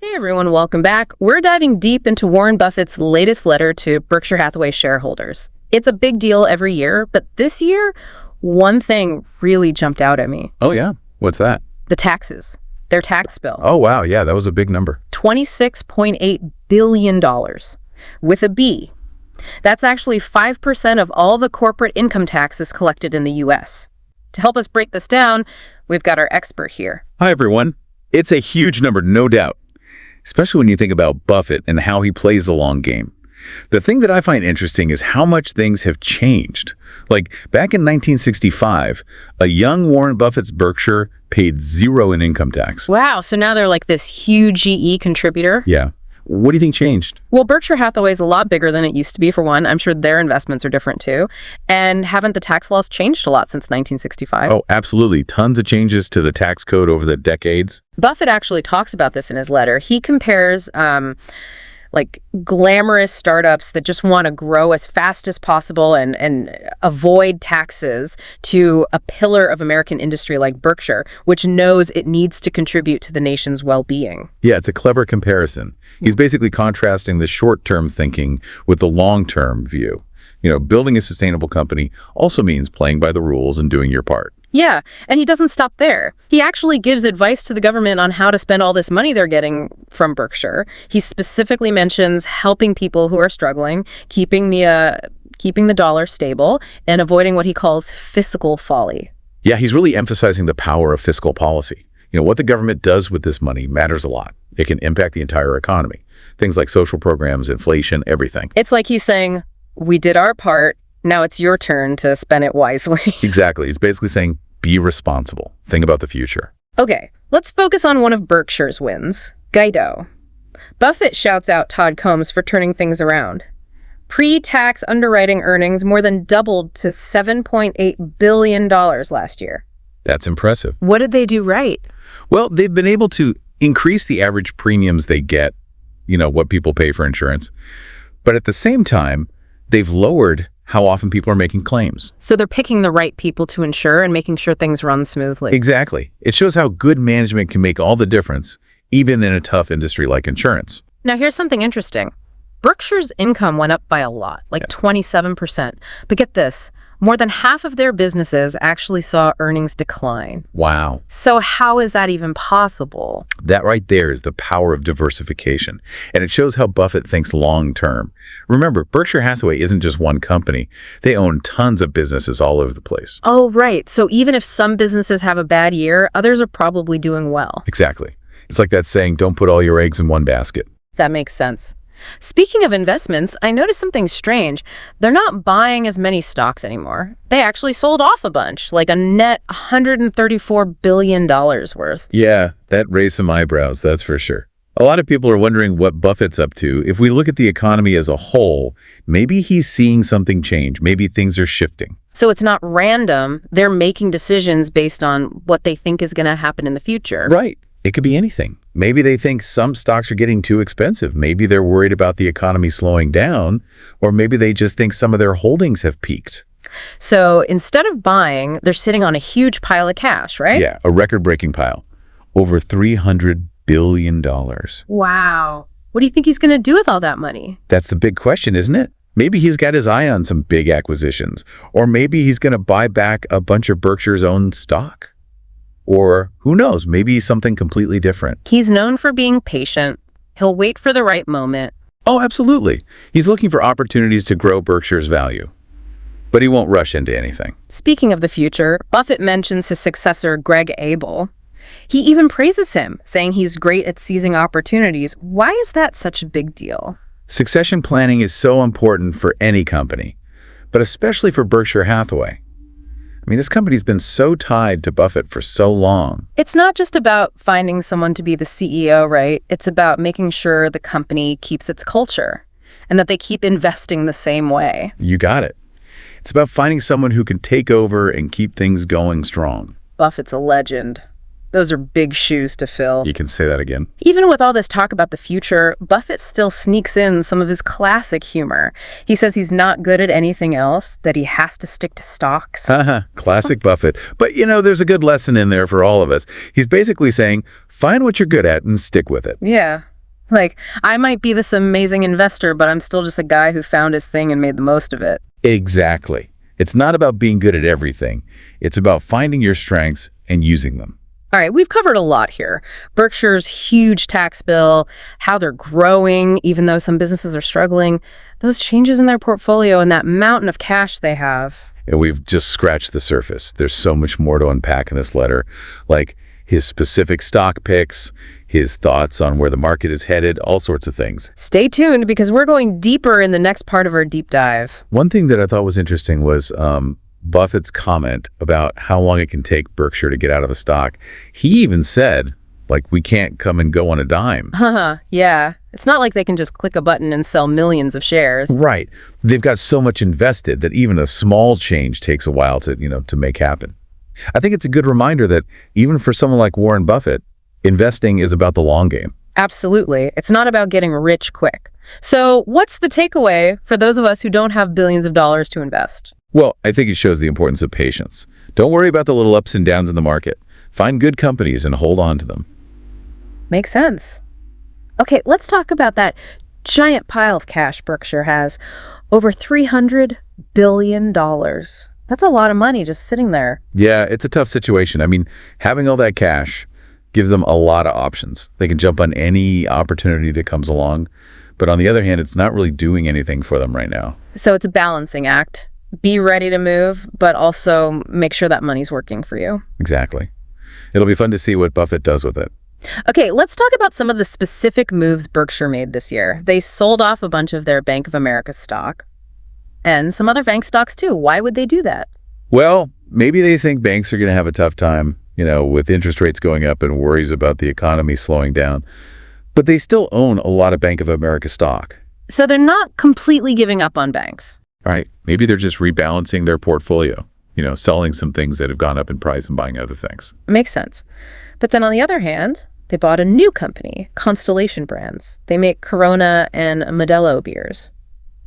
Hey everyone, welcome back. We're diving deep into Warren Buffett's latest letter to Berkshire Hathaway shareholders. It's a big deal every year, but this year, one thing really jumped out at me. Oh, yeah? What's that? The taxes. Their tax bill. Oh, wow. Yeah, that was a big number. $26.8 billion. With a B. That's actually 5% of all the corporate income taxes collected in the U.S. To help us break this down, we've got our expert here. Hi, everyone. It's a huge number, no doubt. Especially when you think about Buffett and how he plays the long game. The thing that I find interesting is how much things have changed. Like, back in 1965, a young Warren Buffett's Berkshire paid zero in income tax. Wow, so now they're like this huge GE contributor? Yeah. What do you think changed? Well, Berkshire Hathaway is a lot bigger than it used to be, for one. I'm sure their investments are different, too. And haven't the tax laws changed a lot since 1965? Oh, absolutely. Tons of changes to the tax code over the decades. Buffett actually talks about this in his letter. He compares glamorous startups that just want to grow as fast as possible and avoid taxes to a pillar of American industry like Berkshire, which knows it needs to contribute to the nation's well-being. Yeah, it's a clever comparison. He's basically contrasting the short-term thinking with the long-term view. You know, building a sustainable company also means playing by the rules and doing your part. Yeah, and he doesn't stop there. He actually gives advice to the government on how to spend all this money they're getting from Berkshire. He specifically mentions helping people who are struggling, keeping the dollar stable, and avoiding what he calls fiscal folly. Yeah, he's really emphasizing the power of fiscal policy. You know, what the government does with this money matters a lot. It can impact the entire economy. Things like social programs, inflation, everything. It's like he's saying, we did our part, now it's your turn to spend it wisely. Exactly. He's basically saying, be responsible. Think about the future. Okay, let's focus on one of Berkshire's wins, Guido. Buffett shouts out Todd Combs for turning things around. Pre-tax underwriting earnings more than doubled to $7.8 billion last year. That's impressive. What did they do right? Well, they've been able to increase the average premiums they get, you know, what people pay for insurance. But at the same time, they've lowered how often people are making claims. So they're picking the right people to insure and making sure things run smoothly. Exactly. It shows how good management can make all the difference, even in a tough industry like insurance. Now, here's something interesting. Berkshire's income went up by a lot, like 27%. But get this, more than half of their businesses actually saw earnings decline. Wow. So how is that even possible? That right there is the power of diversification. And it shows how Buffett thinks long-term. Remember, Berkshire Hathaway isn't just one company. They own tons of businesses all over the place. Oh, right. So even if some businesses have a bad year, others are probably doing well. Exactly. It's like that saying, don't put all your eggs in one basket. That makes sense. Speaking of investments, I noticed something strange. They're not buying as many stocks anymore. They actually sold off a bunch, like a net $134 billion worth. Yeah, that raised some eyebrows, that's for sure. A lot of people are wondering what Buffett's up to. If we look at the economy as a whole, maybe he's seeing something change. Maybe things are shifting. So it's not random. They're making decisions based on what they think is going to happen in the future. Right. It could be anything. Maybe they think some stocks are getting too expensive. Maybe they're worried about the economy slowing down, or maybe they just think some of their holdings have peaked. So instead of buying, they're sitting on a huge pile of cash, right? Yeah, a record-breaking pile. Over $300 billion. Wow. What do you think he's going to do with all that money? That's the big question, isn't it? Maybe he's got his eye on some big acquisitions, or maybe he's going to buy back a bunch of Berkshire's own stock. Or who knows, maybe something completely different. He's known for being patient. He'll wait for the right moment. Oh, absolutely. He's looking for opportunities to grow Berkshire's value. But he won't rush into anything. Speaking of the future, Buffett mentions his successor, Greg Abel. He even praises him, saying he's great at seizing opportunities. Why is that such a big deal? Succession planning is so important for any company, but especially for Berkshire Hathaway. I mean, this company's been so tied to Buffett for so long. It's not just about finding someone to be the CEO, right? It's about making sure the company keeps its culture and that they keep investing the same way. You got it. It's about finding someone who can take over and keep things going strong. Buffett's a legend. Those are big shoes to fill. You can say that again. Even with all this talk about the future, Buffett still sneaks in some of his classic humor. He says he's not good at anything else, that he has to stick to stocks. Classic Buffett. But, you know, there's a good lesson in there for all of us. He's basically saying, find what you're good at and stick with it. Yeah. Like, I might be this amazing investor, but I'm still just a guy who found his thing and made the most of it. Exactly. It's not about being good at everything. It's about finding your strengths and using them. All right, we've covered a lot here. Berkshire's huge tax bill, how they're growing, even though some businesses are struggling, those changes in their portfolio, and that mountain of cash they have. And we've just scratched the surface. There's so much more to unpack in this letter, like his specific stock picks, his thoughts on where the market is headed, all sorts of things. Stay tuned because we're going deeper in the next part of our deep dive. One thing that I thought was interesting was Buffett's comment about how long it can take Berkshire to get out of a stock. He even said, like, we can't come and go on a dime. Yeah. It's not like they can just click a button and sell millions of shares. Right. They've got so much invested that even a small change takes a while to make happen. I think it's a good reminder that even for someone like Warren Buffett, investing is about the long game. Absolutely. It's not about getting rich quick. So what's the takeaway for those of us who don't have billions of dollars to invest? Well, I think it shows the importance of patience. Don't worry about the little ups and downs in the market. Find good companies and hold on to them. Makes sense. Okay, let's talk about that giant pile of cash Berkshire has. Over $300 billion. That's a lot of money just sitting there. Yeah, it's a tough situation. I mean, having all that cash gives them a lot of options. They can jump on any opportunity that comes along. But on the other hand, it's not really doing anything for them right now. So it's a balancing act. Be ready to move, but also make sure that money's working for you. Exactly. It'll be fun to see what Buffett does with it. Okay, let's talk about some of the specific moves Berkshire made this year. They sold off a bunch of their Bank of America stock and some other bank stocks too. Why would they do that? Well, maybe they think banks are going to have a tough time, with interest rates going up and worries about the economy slowing down. But they still own a lot of Bank of America stock. So they're not completely giving up on banks. Right. Maybe they're just rebalancing their portfolio, selling some things that have gone up in price and buying other things. Makes sense. But then on the other hand, they bought a new company, Constellation Brands. They make Corona and Modelo beers.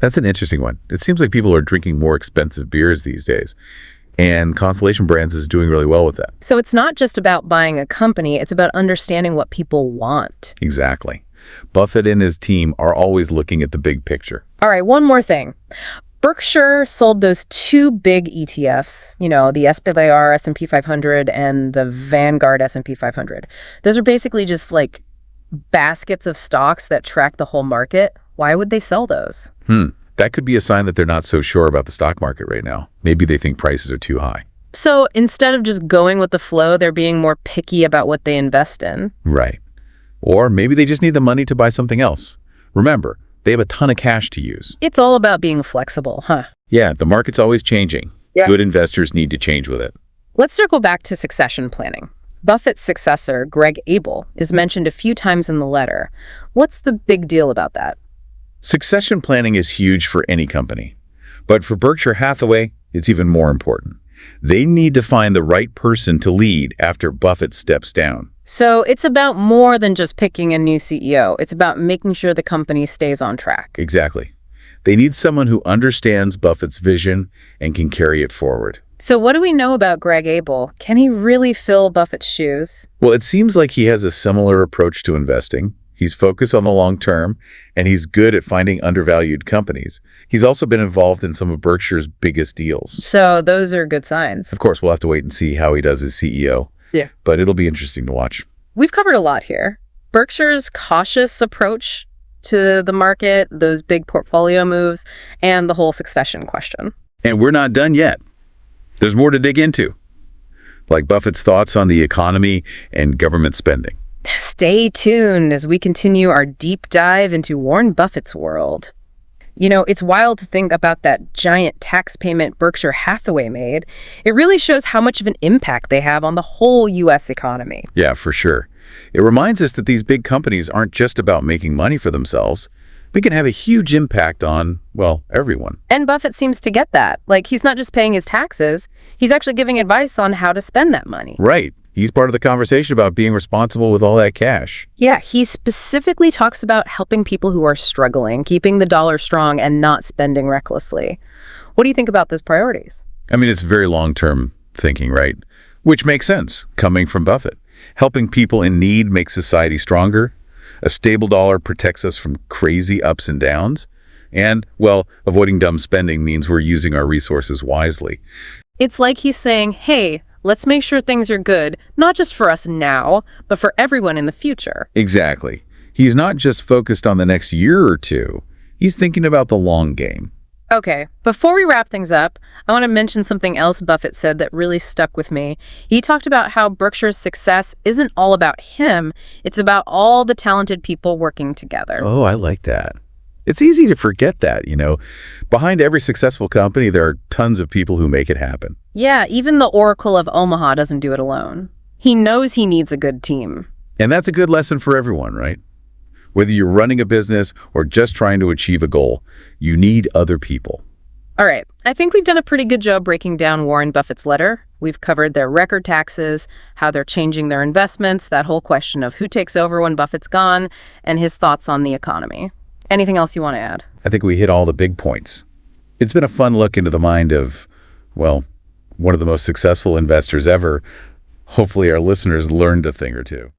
That's an interesting one. It seems like people are drinking more expensive beers these days. And Constellation Brands is doing really well with that. So it's not just about buying a company, it's about understanding what people want. Exactly. Buffett and his team are always looking at the big picture. All right, one more thing. Berkshire sold those two big ETFs, the SPLR S&P 500 and the Vanguard S&P 500. Those are basically just like baskets of stocks that track the whole market. Why would they sell those? That could be a sign that they're not so sure about the stock market right now. Maybe they think prices are too high. So instead of just going with the flow, they're being more picky about what they invest in. Right. Or maybe they just need the money to buy something else. Remember, they have a ton of cash to use. It's all about being flexible, huh? Yeah, the market's always changing. Yeah. Good investors need to change with it. Let's circle back to succession planning. Buffett's successor, Greg Abel, is mentioned a few times in the letter. What's the big deal about that? Succession planning is huge for any company. But for Berkshire Hathaway, it's even more important. They need to find the right person to lead after Buffett steps down. So it's about more than just picking a new CEO. It's about making sure the company stays on track. Exactly. They need someone who understands Buffett's vision and can carry it forward. So what do we know about Greg Abel? Can he really fill Buffett's shoes? Well, it seems like he has a similar approach to investing. He's focused on the long term, and he's good at finding undervalued companies. He's also been involved in some of Berkshire's biggest deals. So those are good signs. Of course, we'll have to wait and see how he does as CEO. Yeah. But it'll be interesting to watch. We've covered a lot here. Berkshire's cautious approach to the market, those big portfolio moves, and the whole succession question. And we're not done yet. There's more to dig into, like Buffett's thoughts on the economy and government spending. Stay tuned as we continue our deep dive into Warren Buffett's world. It's wild to think about that giant tax payment Berkshire Hathaway made. It really shows how much of an impact they have on the whole U.S. economy. Yeah, for sure. It reminds us that these big companies aren't just about making money for themselves. They can have a huge impact on, everyone. And Buffett seems to get that. Like, he's not just paying his taxes, he's actually giving advice on how to spend that money. Right. He's part of the conversation about being responsible with all that cash. Yeah, he specifically talks about helping people who are struggling, keeping the dollar strong, and not spending recklessly. What do you think about those priorities? I mean, it's very long-term thinking, right? Which makes sense, coming from Buffett. Helping people in need makes society stronger. A stable dollar protects us from crazy ups and downs. And, well, avoiding dumb spending means we're using our resources wisely. It's like he's saying, hey, let's make sure things are good, not just for us now, but for everyone in the future. Exactly. He's not just focused on the next year or two. He's thinking about the long game. Okay, before we wrap things up, I want to mention something else Buffett said that really stuck with me. He talked about how Berkshire's success isn't all about him, it's about all the talented people working together. Oh, I like that. It's easy to forget that, Behind every successful company, there are tons of people who make it happen. Yeah, even the Oracle of Omaha doesn't do it alone. He knows he needs a good team. And that's a good lesson for everyone, right? Whether you're running a business or just trying to achieve a goal, you need other people. All right, I think we've done a pretty good job breaking down Warren Buffett's letter. We've covered their record taxes, how they're changing their investments, that whole question of who takes over when Buffett's gone, and his thoughts on the economy. Anything else you want to add? I think we hit all the big points. It's been a fun look into the mind of, well, one of the most successful investors ever. Hopefully our listeners learned a thing or two.